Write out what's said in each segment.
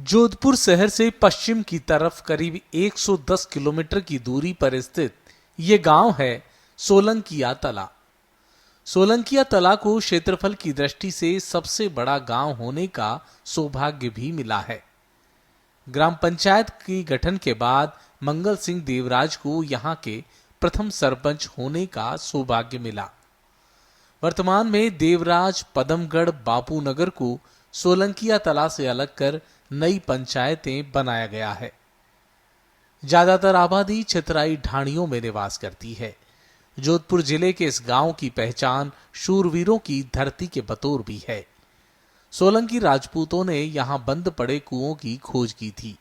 जोधपुर शहर से पश्चिम की तरफ करीब 110 किलोमीटर की दूरी पर स्थित ये गांव है सोलंकिया तला। सोलंकिया तला को क्षेत्रफल की दृष्टि से सबसे बड़ा गांव होने का सौभाग्य भी मिला है। ग्राम पंचायत की गठन के बाद मंगल सिंह देवराज को यहां के प्रथम सरपंच होने का सौभाग्य मिला। वर्तमान में देवराज पदमगढ़ बापूनगर को सोलंकिया तला से अलग कर नई पंचायतें बनाया गया है। ज्यादातर आबादी छितराई ढाणियों में निवास करती है। जोधपुर जिले के इस गांव की पहचान शूरवीरों की धरती के बतौर भी है। सोलंकी राजपूतों ने यहां बंद पड़े कुओं की खोज की थी।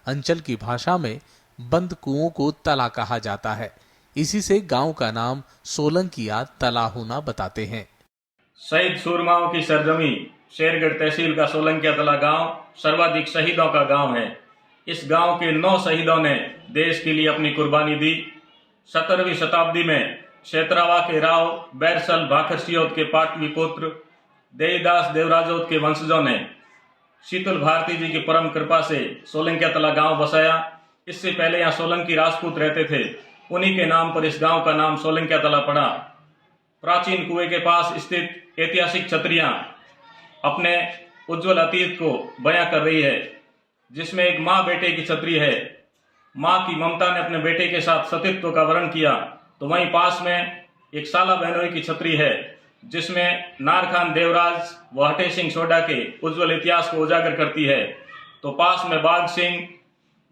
अंचल की भाषा में बंद कुओं को तला कहा जाता है। इसी से गांव का नाम सोलंकिया तला होना बताते हैं। शहीद सूरमाओं की सरजमी शेरगढ़ तहसील का सोलंकिया तला गांव सर्वाधिक शहीदों का गांव है। इस गांव के 9 शहीदों ने देश के लिए अपनी कुर्बानी दी। 17वीं शताब्दी में क्षेत्रावा के राव बैरसल भाखरसियोत के पाटवी पुत्र देईदास देवराजोत के वंशजों ने शीतल भारती जी की परम कृपा से सोलंकिया तला गांव बसाया। इससे पहले यहाँ सोलंकी राजपूत रहते थे। उन्हीं के नाम पर इस गांव का नाम सोलंकिया तला पड़ा। प्राचीन कुएं के पास स्थित ऐतिहासिक छतरियां अपने उज्जवल अतीत को बयां कर रही है, जिसमें एक माँ बेटे की छतरी है। माँ की ममता ने अपने बेटे के साथ सतीत्व का वर्ण किया। तो वहीं पास में एक साला बहनोई की छतरी है, जिसमें नारखान देवराज व हटे सिंह सोडा के उज्जवल इतिहास को उजागर करती है। तो पास में बाघ सिंह,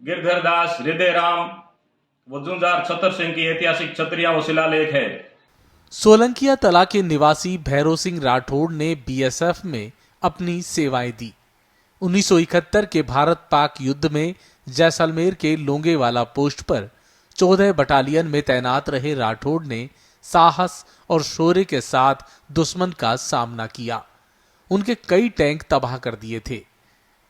गिरधर दास, हृदय राम व जुंजार छतर सिंह की ऐतिहासिक छतरियां व शिलालेख है। सोलंकिया तला के निवासी भैरव सिंह राठौड़ ने बीएसएफ में अपनी सेवाएं दी। 1971 के भारत पाक युद्ध में जैसलमेर के लोंगेवाला पोस्ट पर 14 बटालियन में तैनात रहे राठौड़ ने साहस और शौर्य के साथ दुश्मन का सामना किया। उनके कई टैंक तबाह कर दिए थे।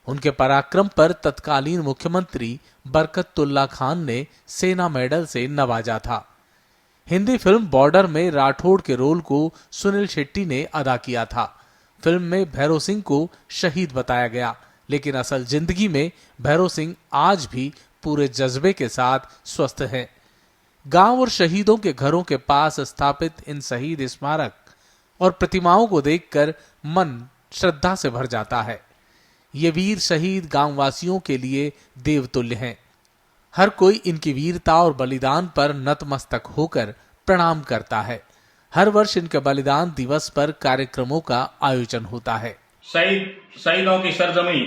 उनके पराक्रम पर तत्कालीन मुख्यमंत्री बरकतुल्ला खान ने सेना मेडल से नवाजा था। हिंदी फिल्म बॉर्डर में राठौड़ के रोल को सुनील शेट्टी ने अदा किया था। फिल्म में भैरव सिंह को शहीद बताया गया, लेकिन असल जिंदगी में भैरव सिंह आज भी पूरे जज्बे के साथ स्वस्थ हैं। गांव और शहीदों के घरों के पास स्थापित इन शहीद स्मारक और प्रतिमाओं को देखकर मन श्रद्धा से भर जाता है। ये वीर शहीद गांववासियों के लिए देवतुल्य हैं। हर कोई इनकी वीरता और बलिदान पर नतमस्तक होकर प्रणाम करता है। हर वर्ष इनके बलिदान दिवस पर कार्यक्रमों का आयोजन होता है। शहीदों की सरजमी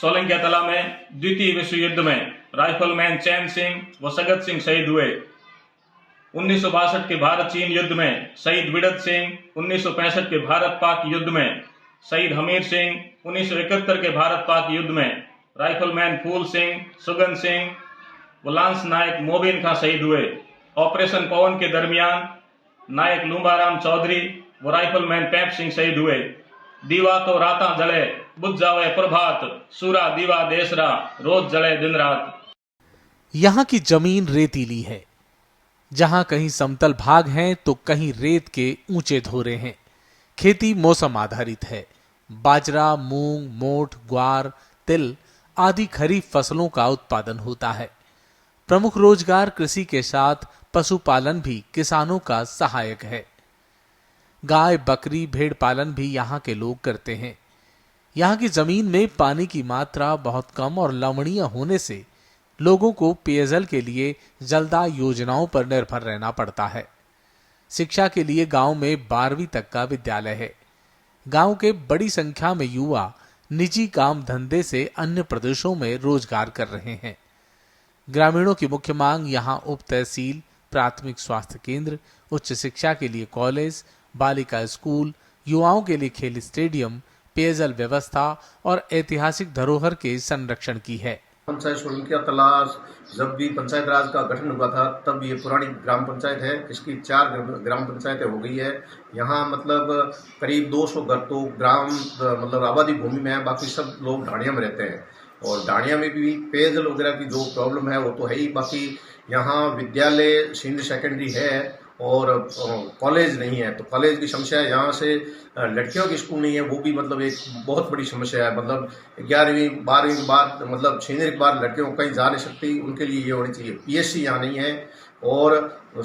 सोलंकिया तला में द्वितीय विश्व युद्ध में राइफलमैन चैन सिंह व सगत सिंह शहीद हुए। 1962 के भारत चीन युद्ध में शहीद विडत सिंह, 1965 के भारत पाक युद्ध में शहीद हमीर सिंह, 1971 के भारत पाक युद्ध में राइफलमैन फूल सिंह, सुगन सिंह व लांस नायक मोबिन खां शहीद हुए। ऑपरेशन पवन के दरमियान नायक लुम्बाराम चौधरी व राइफलमैन पैप सिंह शहीद हुए। दीवा तो राता जले बुझ जावे प्रभात, सूरा दीवा देसरा रोज जले दिन रात। यहाँ की जमीन रेतीली है। जहां कहीं समतल भाग हैं तो कहीं रेत के ऊंचे धोरे हैं। खेती मौसम आधारित है। बाजरा, मूंग, मोठ, ग्वार, तिल आदि खरीफ फसलों का उत्पादन होता है। प्रमुख रोजगार कृषि के साथ पशुपालन भी किसानों का सहायक है। गाय, बकरी, भेड़ पालन भी यहाँ के लोग करते हैं। यहाँ की जमीन में पानी की मात्रा बहुत कम और लवणीय होने से लोगों को पेयजल के लिए जलदाय योजनाओं पर निर्भर रहना पड़ता है। शिक्षा के लिए गांव में 12वीं तक का विद्यालय है। गांव के बड़ी संख्या में युवा निजी काम धंधे से अन्य प्रदेशों में रोजगार कर रहे हैं। ग्रामीणों की मुख्य मांग यहाँ उप तहसील, प्राथमिक स्वास्थ्य केंद्र, उच्च शिक्षा के लिए कॉलेज, बालिका स्कूल, युवाओं के लिए खेल स्टेडियम, पेयजल व्यवस्था और ऐतिहासिक धरोहर के संरक्षण की है। पंचायत सोलंकिया तला जब भी पंचायत राज का गठन हुआ था तब ये पुरानी ग्राम पंचायत है। इसकी 4 ग्राम पंचायतें हो गई है। यहाँ मतलब करीब 200 घर तो ग्राम मतलब आबादी भूमि में है, बाकी सब लोग ढाणिया में रहते हैं। और ढाणिया में भी पेयजल वगैरह की जो प्रॉब्लम है वो तो है ही। बाकी यहाँ विद्यालय सीनियर सेकेंडरी है और कॉलेज नहीं है, तो कॉलेज की समस्या है। यहाँ से लड़कियों की स्कूल नहीं है, वो भी मतलब एक बहुत बड़ी समस्या है। मतलब 11वीं 12वीं के बाद मतलब सीनियर के बाद लड़कियों को कहीं जा नहीं सकती, उनके लिए ये होनी चाहिए। पीएससी यहाँ नहीं है। और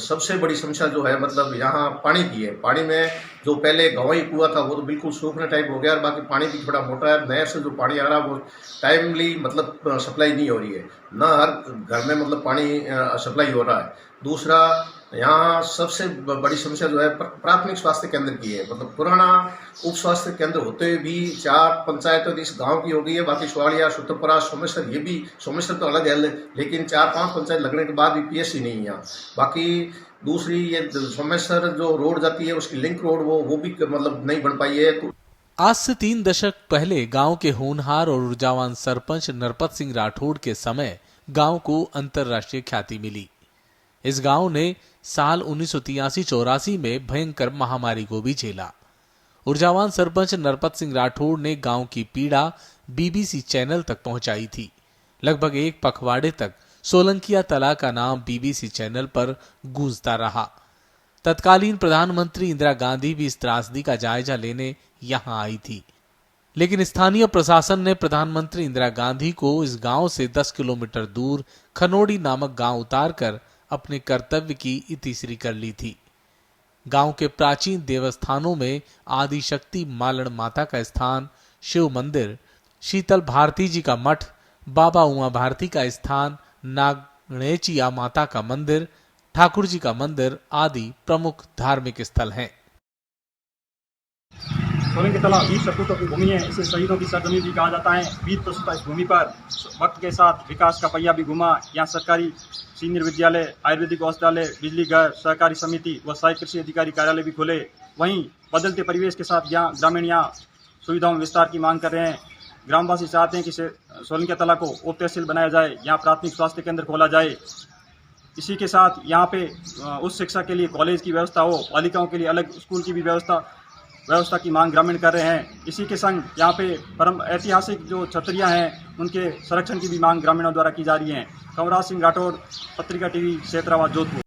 सबसे बड़ी समस्या जो है मतलब यहाँ पानी की है। पानी में जो पहले गंवाई कुआं था वो तो बिल्कुल सूखने टाइप हो गया, और बाकी पानी भी थोड़ा मोटा है। नहर से जो पानी आ रहा है वो टाइमली मतलब सप्लाई नहीं हो रही है, ना हर घर में मतलब पानी सप्लाई हो रहा है। दूसरा, यहाँ सबसे बड़ी समस्या जो है प्राथमिक स्वास्थ्य केंद्र की है। मतलब पुराना उप स्वास्थ्य केंद्र होते हुए भी 4 पंचायतों इस गांव की हो गई है। बाकी स्वाड़िया, सूत्रपुरा, सोमेश्वर, ये भी सोमेश्वर तो अलग है, लेकिन 4-5 पंचायत लगने के बाद भी पीएससी नहीं है यहाँ। बाकी दूसरी ये सोमेश्वर जो रोड जाती है उसकी लिंक रोड वो भी मतलब नहीं बन पाई है। तो आज से 3 दशक पहले गांव के होनहार और ऊर्जावान सरपंच नरपत सिंह राठौड़ के समय गांव को अंतर्राष्ट्रीय ख्याति मिली। इस गांव ने साल 1983-84 में भयंकर महामारी को भी झेला। ऊर्जावान सरपंच नरपत सिंह राठौड़ ने गांव की पीड़ा बीबीसी चैनल तक पहुंचाई थी। लगभग एक पखवाड़े तक सोलंकिया तला का नाम बीबीसी चैनल पर गूंजता रहा। तत्कालीन प्रधानमंत्री इंदिरा गांधी भी इस त्रासदी का जायजा लेने यहां आई थी, लेकिन स्थानीय प्रशासन ने प्रधानमंत्री इंदिरा गांधी को इस गांव से 10 किलोमीटर दूर खनोड़ी नामक गांव उतारकर अपने कर्तव्य की इतिश्री कर ली थी। गांव के प्राचीन देवस्थानों में आदि शक्ति मालण माता का स्थान, शिव मंदिर, शीतल भारती जी का मठ, बाबा उमा भारती का स्थान, नागणेचिया माता का मंदिर, ठाकुर जी का मंदिर आदि प्रमुख धार्मिक स्थल हैं। सोलंकीतला वीर सपूतों की भूमि है। इसे शहीदों की सरजमी भी कहा जाता है। वीर प्रस्तुता इस भूमि पर वक्त के साथ विकास का पहिया भी घुमा। यहाँ सरकारी सीनियर विद्यालय, आयुर्वेदिक औषधालय, बिजली घर, सहकारी समिति व सहायक कृषि अधिकारी कार्यालय भी खुले। वहीं बदलते परिवेश के साथ यहाँ ग्रामीण यहाँ सुविधाओं में विस्तार की मांग कर रहे हैं। ग्रामवासी चाहते हैं कि सोलंकीतला को उप तहसील बनाया जाए, यहाँ प्राथमिक स्वास्थ्य केंद्र खोला जाए। इसी के साथ यहाँ पे उच्च शिक्षा के लिए कॉलेज की व्यवस्था हो, बालिकाओं के लिए अलग स्कूल की भी व्यवस्था की मांग ग्रामीण कर रहे हैं। इसी के संग यहाँ पे परम ऐतिहासिक जो छतरियाँ हैं उनके संरक्षण की भी मांग ग्रामीणों द्वारा की जा रही है। कंवरराज सिंह राठौड़, पत्रिका टीवी, क्षेत्रावाद, जोधपुर।